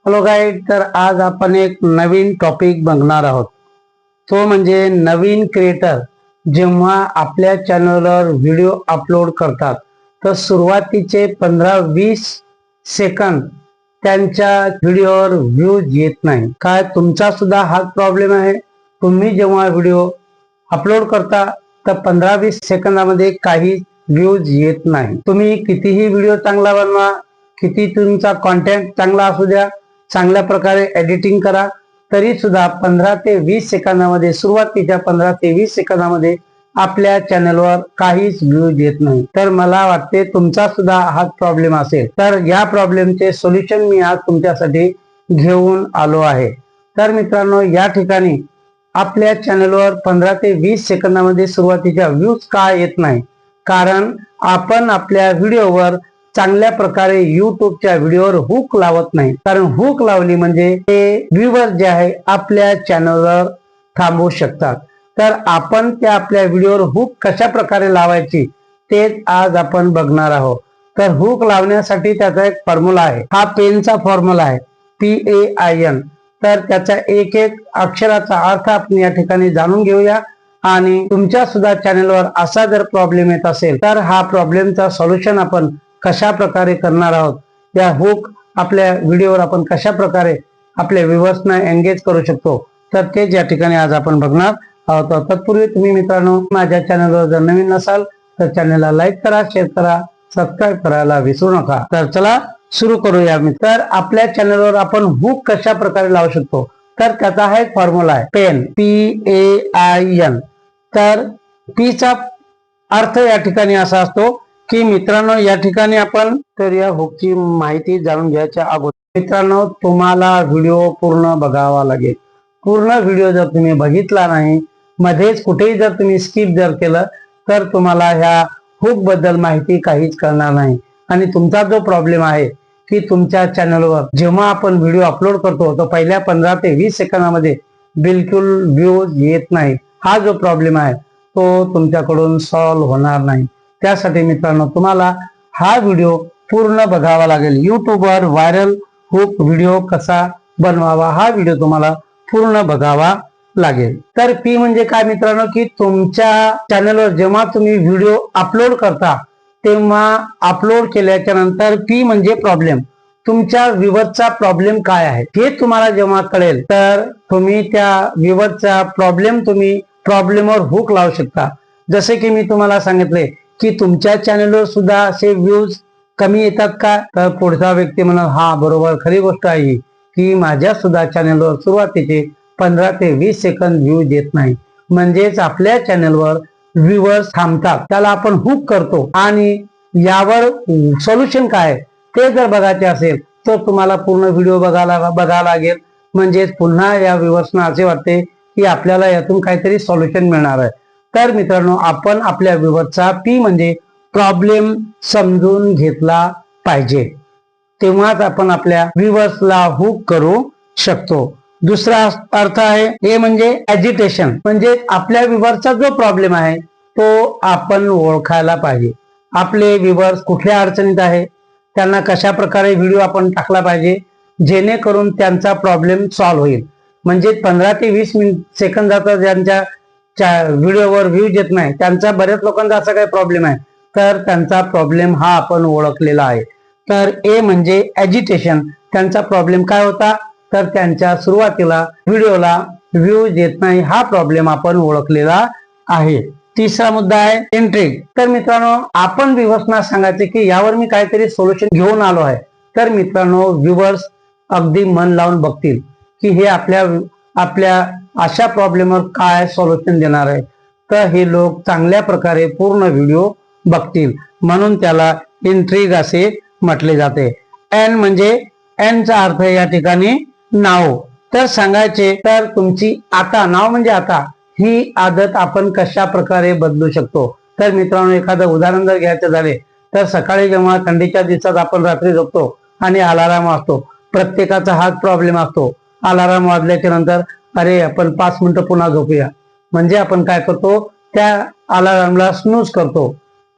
Hello guide, तर आज आपण एक नवीन टॉपिक बघणार आहोत. तो म्हणजे नवीन क्रिएटर जेव्हा आपल्या चॅनलवर व्हिडिओ अपलोड करतात तर सुरुवातीचे 15-20 सेकंद त्यांच्या व्हिडिओवर व्ह्यूज येत नाही. काय तुमचा सुद्धा हा प्रॉब्लेम आहे? तुम्ही जेव्हा व्हिडिओ अपलोड करता तर 15-20 सेकंदामध्ये काही व्ह्यूज येत नाही. तुम्ही कितीही व्हिडिओ चांगला बनवा, किती तुमचा कंटेंट चांगला असू द्या, चांगल्या प्रकारे एडिटिंग करा, तरी सुद्धा 15 ते 20 सेकंदामध्ये, सुरुवातीच्या 15 ते 20 सेकंदामध्ये आपल्या चॅनलवर काहीच व्ह्यूज येत नाही. तर मला वाटते तुमचा सुद्धा हा प्रॉब्लेम असेल. तर या प्रॉब्लेमचे सोल्युशन मी आज तुमच्यासाठी घेऊन आलो आहे. तर मित्रांनो, या ठिकाणी आपल्या चॅनलवर 15 ते 20 सेकंदामध्ये सुरुवातीच्या व्ह्यूज का येत नाही? कारण आपण आपल्या व्हिडिओवर चांगल्या प्रकारे युट्यूबच्या व्हिडिओवर हुक लावत नाही. कारण हुक लावली म्हणजे ते व्ह्यूवर जे आहे आपल्या चॅनलवर थांबवू शकतात. तर आपण त्या आपल्या व्हिडिओवर हुक कशा प्रकारे लावायची तेच आज आपण बघणार आहोत. तर हुक लावण्यासाठी त्याचा एक फॉर्म्युला आहे. हा पेनचा फॉर्म्युला आहे, PAIN. तर त्याचा एक एक अक्षराचा अर्थ आपण या ठिकाणी जाणून घेऊया. आणि तुमच्या सुद्धा चॅनलवर असा जर प्रॉब्लेम येत असेल तर हा प्रॉब्लेमचा सोल्युशन आपण कशा प्रकारे करणार आहोत, या हुक आपल्या व्हिडिओवर आपण कशा प्रकारे आपल्या व्ह्यूअर्सना एंगेज करू शकतो, तर तेच या ठिकाणी आज आपण बघणार आहोत. तत्पूर्वी तुम्ही मित्रांनो माझ्या चॅनलवर जर नवीन नसाल तर चॅनलला लाईक करा, शेअर करा, सबस्क्राईब करायला विसरू नका. तर चला सुरू करूया. तर आपल्या चॅनलवर आपण हुक कशा प्रकारे लावू शकतो, तर त्याचा हा एक फॉर्म्युला आहे, पेन, PAIN. तर पीचा अर्थ या ठिकाणी असा असतो की मित्रांनो, या ठिकाणी आपण तर या हुकची माहिती जाणून घ्यायच्या अगोदर मित्रांनो तुम्हाला व्हिडिओ पूर्ण बघावा लागेल. पूर्ण व्हिडिओ जर तुम्ही बघितला नाही, मध्येच कुठेही जर तुम्ही स्किप जर केलं तर तुम्हाला ह्या हुक बद्दल माहिती काहीच कळणार नाही. आणि तुमचा जो प्रॉब्लेम आहे की तुमच्या चॅनलवर जेव्हा आपण व्हिडिओ अपलोड करतो तर पहिल्या 15 ते 20 सेकंदामध्ये बिलकुल व्ह्यूज येत नाही, हा जो प्रॉब्लेम आहे तो तुमच्याकडून सॉल्व्ह होणार नाही. त्यासाठी मित्रांनो तुम्हाला हा व्हिडिओ पूर्ण बघावा लागेल. युट्यूबवर व्हायरल हुक व्हिडिओ कसा बनवावा हा व्हिडिओ तुम्हाला पूर्ण बघावा लागेल. तर पी म्हणजे काय मित्रांनो, की तुमच्या चॅनलवर जेव्हा तुम्ही व्हिडिओ अपलोड करता तेव्हा अपलोड केल्याच्या नंतर पी म्हणजे प्रॉब्लेम, तुमच्या व्ह्यूअरचा प्रॉब्लेम काय आहे हे तुम्हाला जेव्हा कळेल तर तुम्ही त्या व्ह्यूअरचा प्रॉब्लेमवर हुक लावू शकता. जसे की मी तुम्हाला सांगितले की तुमच्या चॅनलवर सुद्धा असे व्ह्यूज कमी येतात का, तर पुढचा व्यक्ती म्हणा हा बरोबर, खरी गोष्ट आहे की माझ्या सुद्धा चॅनलवर सुरुवातीचे 15 ते 20 सेकंद व्ह्यूज येत नाही. म्हणजेच आपल्या चॅनलवर व्ह्यूअर्स थांबतात, त्याला आपण हुक करतो. आणि यावर सोल्युशन काय ते जर बघायचे असेल तर तुम्हाला पूर्ण व्हिडिओ बघायला लागेल. म्हणजेच पुन्हा या व्ह्यूअर्सना असे वाटते की आपल्याला यातून काहीतरी सोल्युशन मिळणार आहे. तर मित्रांनो आपण आपल्या व्ह्यूअर्सचा पी म्हणजे प्रॉब्लेम समजून घेतला पाहिजे, तेव्हाच आपण आपल्या व्ह्यूअर्सला हुक करू शकतो. दुसरा अर्थ आहे हे म्हणजे ॲजिटेशन, म्हणजे आपल्या व्ह्यूअर्सचा जो प्रॉब्लेम आहे तो आपण ओळखायला पाहिजे. आपले व्ह्यूअर्स कुठल्या अडचणीत आहे, त्यांना कशा प्रकारे व्हिडिओ आपण टाकला पाहिजे जेणेकरून त्यांचा प्रॉब्लेम सॉल्व्ह होईल. म्हणजे 15 ते 20 सेकंदाचा ज्यांच्या व्हिडिओवर व्ह्यूज येत नाही त्यांचा बऱ्याच लोकांचा असा काही प्रॉब्लेम आहे, तर त्यांचा प्रॉब्लेम हा आपण ओळखलेला आहे. तर ए म्हणजे ॲजिटेशन, त्यांचा प्रॉब्लेम काय होता, तर त्यांच्या सुरुवातीला व्हिडिओला व्ह्यूज येत नाही, हा प्रॉब्लेम आपण ओळखलेला आहे. तिसरा मुद्दा आहे इंट्रिग. तर मित्रांनो आपण व्ह्यूअर्सना सांगायचे की यावर मी काहीतरी सोल्युशन घेऊन आलो आहे. तर मित्रांनो व्ह्यूअर्स अगदी मन लावून बघतील की हे आपल्या अशा प्रॉब्लेमवर काय सोल्युशन देणार आहे. तर हे लोक चांगल्या प्रकारे पूर्ण व्हिडिओ बघतील, म्हणून त्याला इंट्रिग असे म्हटले जाते. एन म्हणजे एनचा अर्थ या ठिकाणी नाव. तर सांगायचे तर तुमची आता, नाव म्हणजे आता, ही आदत आपण कशा प्रकारे बदलू शकतो. तर मित्रांनो एखादं उदाहरण जर घ्यायचं झाले तर सकाळी जेव्हा थंडीच्या दिवसात आपण रात्री झोपतो आणि अलाराम वाजतो, प्रत्येकाचा हाच प्रॉब्लेम असतो. अलाराम वाजल्याच्या नंतर अरे आपण 5 मिनिटं पुन्हा झोपूया, म्हणजे आपण काय करतो, त्या अलारामला स्नूज करतो,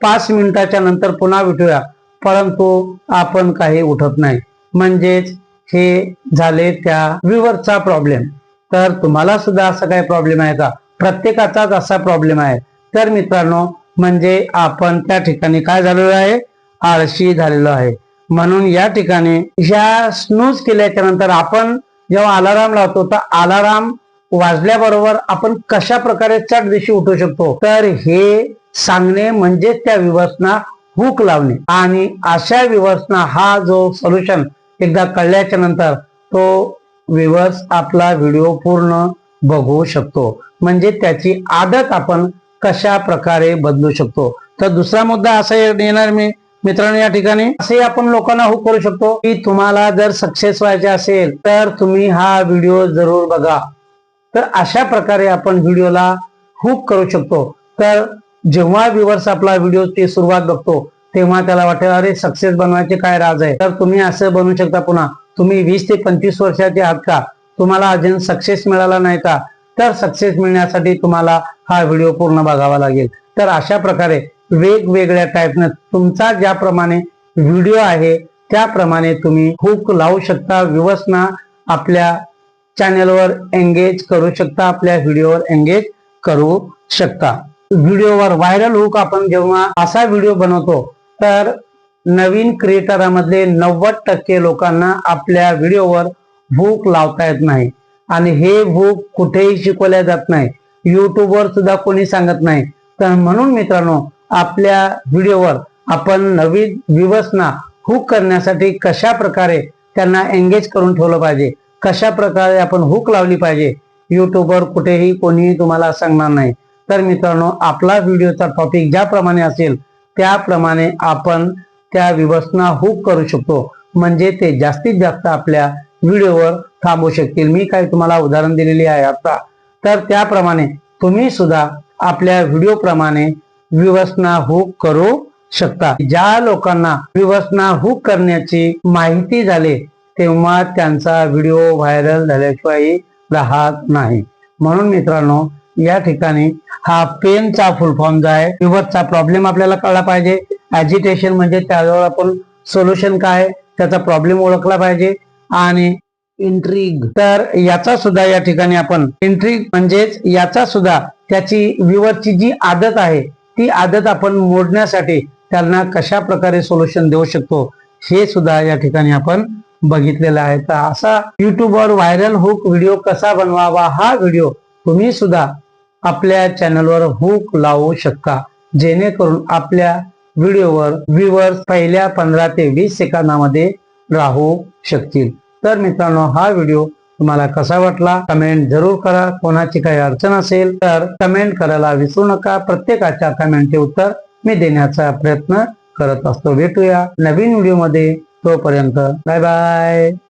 5 मिनिटाच्या नंतर पुन्हा उठूया, परंतु आपण काही उठत नाही. म्हणजेच हे झाले त्या व्ह्यूअरचा प्रॉब्लेम. तर तुम्हाला सुद्धा असा काही प्रॉब्लेम आहे का? प्रत्येकाचाच असा प्रॉब्लेम आहे. तर मित्रांनो, म्हणजे आपण त्या ठिकाणी काय झालेलो आहे, आळशी झालेलो आहे. म्हणून या ठिकाणी ह्या स्नूज केल्याच्या नंतर आपण जेव्हा अलाराम लावतो तर अलाराम वाजल्याबरोबर आपण कशा प्रकारे चट दिवशी उठू शकतो, तर हे सांगणे म्हणजे त्या व्ह्यूअर्सना हुक लावणे. आणि अशा व्ह्यूअर्सना हा जो सोल्युशन एकदा कळल्याच्या नंतर तो व्ह्यूअर्स आपला व्हिडिओ पूर्ण बघू शकतो. म्हणजे त्याची आदत आपण कशा प्रकारे बदलू शकतो. तर दुसरा मुद्दा असा येणार मित्रांनो, या ठिकाणी असे आपण लोकांना हुक करू शकतो की तुम्हाला जर सक्सेस व्हायचे असेल तर तुम्ही हा व्हिडिओ जरूर बघा. तर अशा प्रकारे आपण व्हिडिओला हुक करू शकतो. तर जेव्हा व्ह्यूअर्स आपला व्हिडिओची सुरुवात बघतो तेव्हा त्याला वाटेल अरे सक्सेस बनवायचे काय राज आहे. तर तुम्ही असं बनवू शकता. पुन्हा तुम्ही 20 ते 25 वर्षाचे आहात का, तुम्हाला अजून सक्सेस मिळाला नाही का, तर सक्सेस मिळण्यासाठी तुम्हाला हा व्हिडिओ पूर्ण बघावा लागेल. तर अशा प्रकारे वेगवेगळ्या टाईपनं तुमचा ज्याप्रमाणे व्हिडिओ आहे त्याप्रमाणे तुम्ही हुक लावू शकता. व्ह्यूअर्सना आपल्या चॅनलवर एंगेज करू शकता, आपल्या व्हिडिओवर एंगेज करू शकता. व्हिडिओवर व्हायरल हुक आपण जेव्हा असा व्हिडिओ बनवतो तर नवीन क्रिएटरांमधले 90% लोकांना आपल्या व्हिडिओवर हुक लावता येत नाही. आणि हे हुक कुठेही शिकवल्या जात नाही, युट्यूबवर सुद्धा कोणी सांगत नाही. तर म्हणून मित्रांनो, आपल्या व्हिडिओवर आपण नवीन व्ह्यूअर्सना हुक करण्यासाठी कशा प्रकारे त्यांना एंगेज करून ठेवलं पाहिजे, कशा प्रकारे आपण हुक लावली पाहिजे, युट्यूबवर कुठेही कोणीही तुम्हाला सांगणार नाही. तर मित्रांनो, आपला व्हिडिओचा टॉपिक ज्याप्रमाणे असेल त्याप्रमाणे आपण त्या व्ह्यूअर्सना हुक करू शकतो. म्हणजे ते जास्तीत जास्त आपल्या व्हिडिओवर थांबू शकतील. मी काही तुम्हाला उदाहरण दिलेली आहे आता. तर त्याप्रमाणे तुम्ही सुद्धा आपल्या व्हिडिओ प्रमाणे व्ह्यूअर्सना हुक करू शकता. ज्या लोकांना व्ह्यूअर्सना हुक करण्याची माहिती झाली तेव्हा त्यांचा व्हिडिओ व्हायरल झाल्याशिवाय राहत नाही. म्हणून मित्रांनो, या ठिकाणी हा पेनचा फुल फॉर्म जो आहे, व्ह्यूअर्सचा प्रॉब्लेम आपल्याला कळला पाहिजे. ऍजिटेशन म्हणजे त्याजवळ आपण सोल्युशन काय, त्याचा प्रॉब्लेम ओळखला पाहिजे. आणि इंट्रिग, तर याचा सुद्धा या ठिकाणी आपण इंट्रिग म्हणजेच याचा सुद्धा त्याची व्ह्यूअरची जी आदत आहे ती आदत आपण मोडण्यासाठी त्यांना कशा प्रकारे सोल्युशन देऊ शकतो हे सुद्धा या ठिकाणी आपण बघितलेलं आहे. तर असा युट्यूबवर व्हायरल हुक व्हिडिओ कसा बनवावा हा व्हिडिओ तुम्ही सुद्धा आपल्या चॅनलवर हुक लावू शकता, जेणेकरून आपल्या व्हिडिओवर व्ह्यूअर्स पहिल्या 15 ते 20 सेकंदामध्ये राहू शकतील. तर मित्रांनो, हा व्हिडिओ तुम्हाला कसा वाटला कमेंट जरूर करा. कोणाची काही अडचण असेल तर कमेंट करायला विसरू नका. प्रत्येकाच्या कमेंटचे उत्तर मी देण्याचा प्रयत्न करत असतो. भेटूया नवीन व्हिडिओ मध्ये. तोपर्यंत बाय बाय.